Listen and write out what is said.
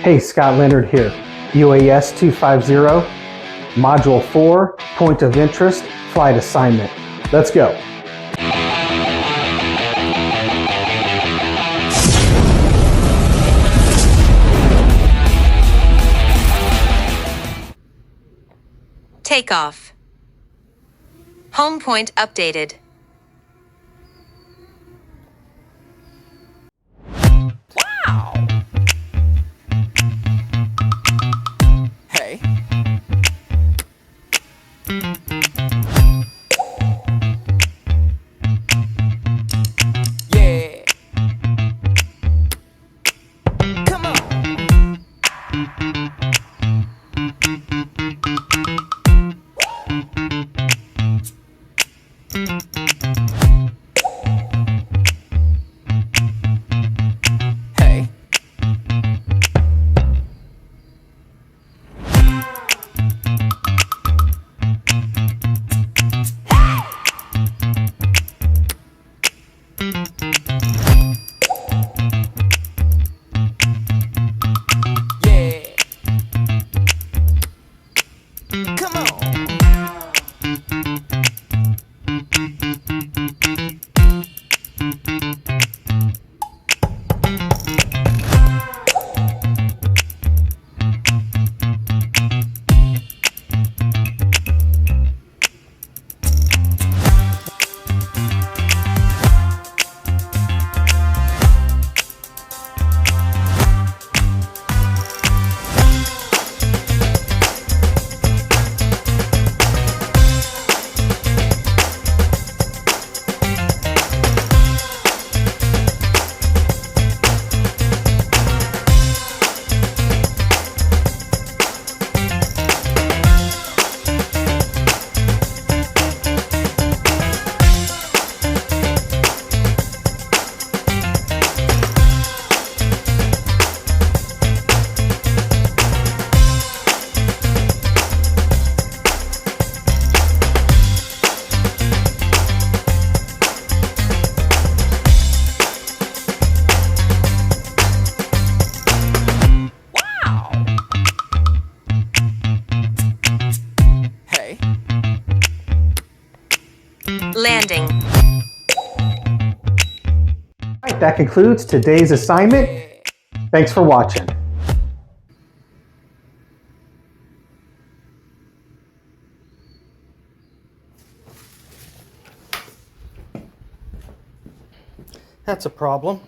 Hey, Scott Leonard here. UAS 250, Module 4, Point of Interest, Flight Assignment. Let's go. Takeoff. Home point updated. Wow! Hey. Yeah. Come on. Hey. Yeah. Come on. Hey. Landing. All right, that concludes today's assignment. Thanks for watching. That's a problem.